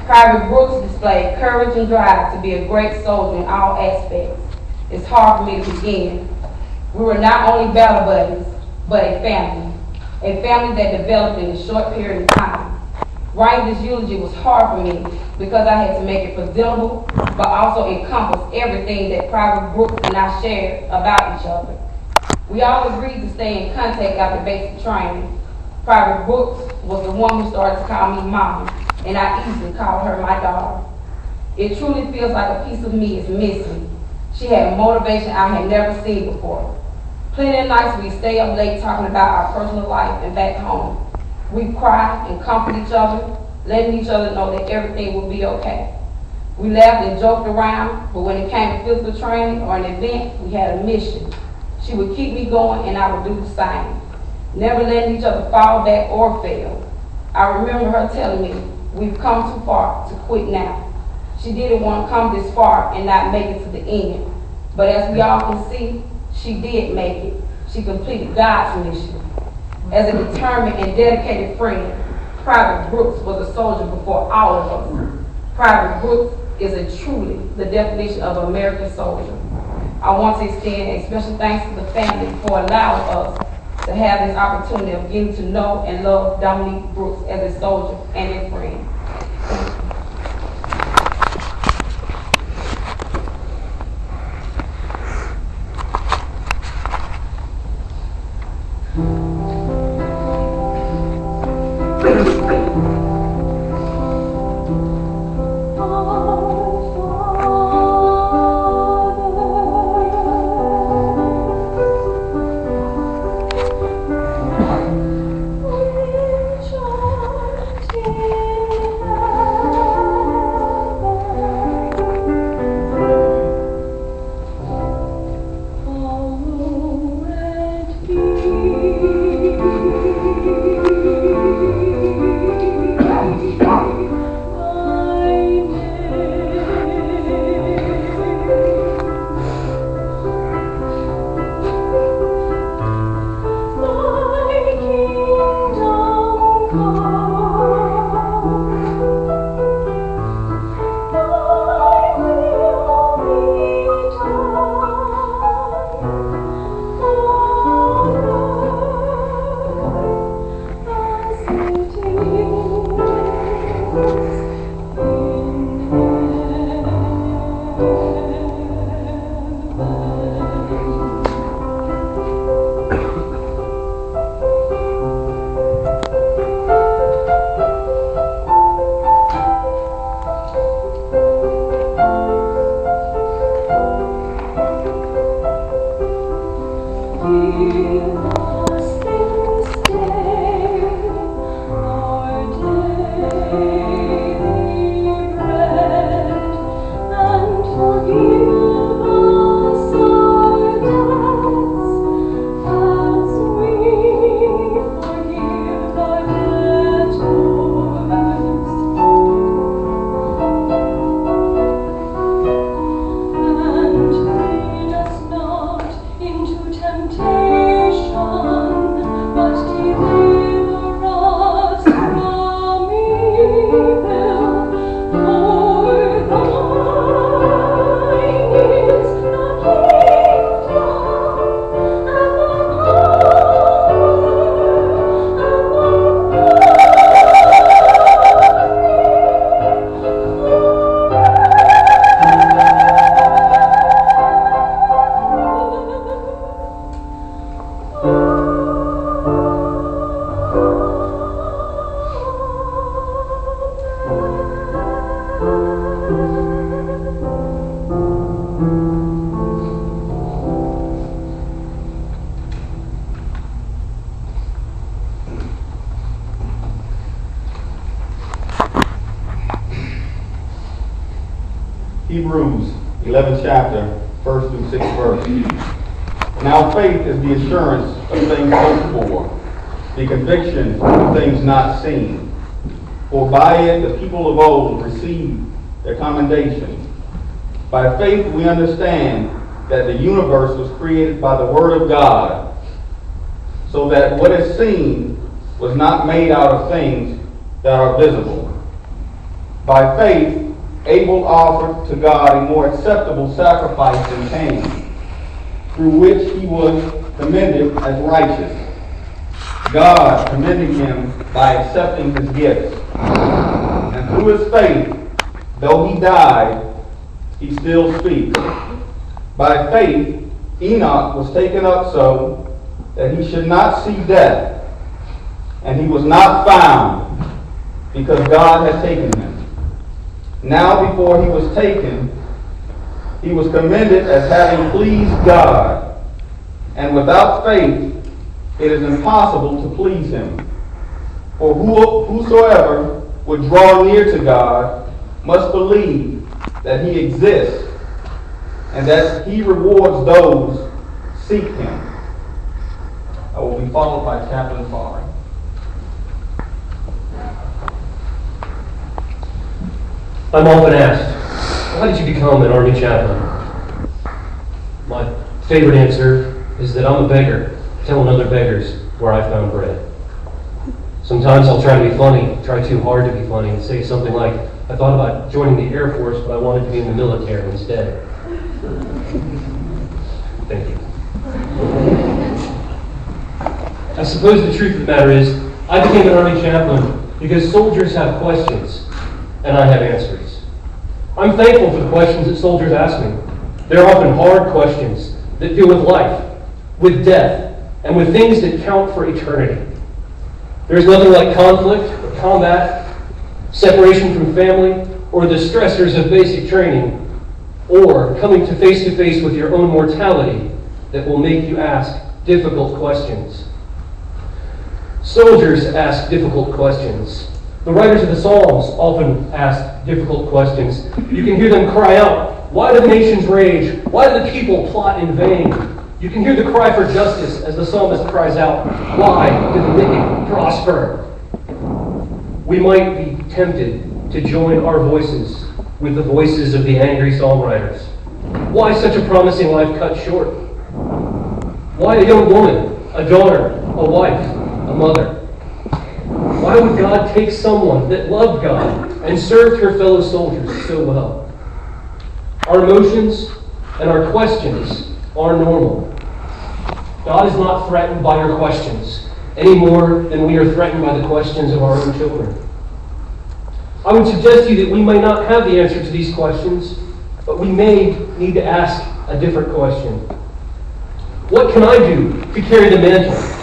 Private Brooks displayed courage and drive to be a great soldier in all aspects. It's hard for me to begin. We were not only battle buddies, but a family that developed in a short period of time. Writing this eulogy was hard for me because I had to make it presentable, but also encompass everything that Private Brooks and I shared about each other. We all agreed to stay in contact after basic training. Private Brooks was the one who started to call me Mom, and I easily called her my daughter. It truly feels like a piece of me is missing. She had motivation I had never seen before. Plenty of nights we stay up late talking about our personal life and back home. We cry and comfort each other, letting each other know that everything will be okay. We laughed and joked around, but when it came to physical training or an event, we had a mission. She would keep me going and I would do the same, never letting each other fall back or fail. I remember her telling me, "We've come too far to quit now." She didn't want to come this far and not make it to the end. But as we all can see, she did make it. She completed God's mission. As a determined and dedicated friend, Private Brooks was a soldier before all of us. Private Brooks is truly the definition of an American soldier. I want to extend a special thanks to the family for allowing us to have this opportunity of getting to know and love Dominique Brooks as a soldier and a friend. Hebrews 11th chapter, 1st through 6th verse. Now faith is the assurance of things hoped for, the conviction of things not seen. For by it the people of old received their commendation. By faith we understand that the universe was created by the word of God, so that what is seen was not made out of things that are visible. By faith, Abel offered to God a more acceptable sacrifice than Cain, through which he was commended as righteous, God commending him by accepting his gifts. And through his faith, though he died, he still speaks. By faith, Enoch was taken up so that he should not see death, and he was not found, because God had taken him. Now before he was taken, he was commended as having pleased God. And without faith, it is impossible to please him. For whosoever would draw near to God must believe that he exists, and that he rewards those who seek him. I will be followed by Chaplain Farr. I'm often asked, why did you become an Army chaplain? My favorite answer is that I'm a beggar, telling other beggars where I found bread. Sometimes I'll try to be funny, try too hard to be funny, and say something like, I thought about joining the Air Force, but I wanted to be in the military instead. Thank you. I suppose the truth of the matter is, I became an Army chaplain because soldiers have questions, and I have answers. I'm thankful for the questions that soldiers ask me. They're often hard questions that deal with life, with death, and with things that count for eternity. There's nothing like conflict or combat, separation from family, or the stressors of basic training, or coming to face with your own mortality that will make you ask difficult questions. Soldiers ask difficult questions. The writers of the Psalms often ask difficult questions. You can hear them cry out, why do the nations rage? Why do the people plot in vain? You can hear the cry for justice as the psalmist cries out, why do the wicked prosper? We might be tempted to join our voices with the voices of the angry songwriters. Why such a promising life cut short? Why a young woman, a daughter, a wife, a mother? Why would God take someone that loved God and served her fellow soldiers so well? Our emotions and our questions are normal. God is not threatened by your questions any more than we are threatened by the questions of our own children. I would suggest to you that we may not have the answer to these questions, but we may need to ask a different question. What can I do to carry the mantle?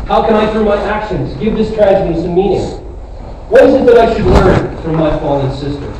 How can I, through my actions, give this tragedy some meaning? What is it that I should learn from my fallen sister?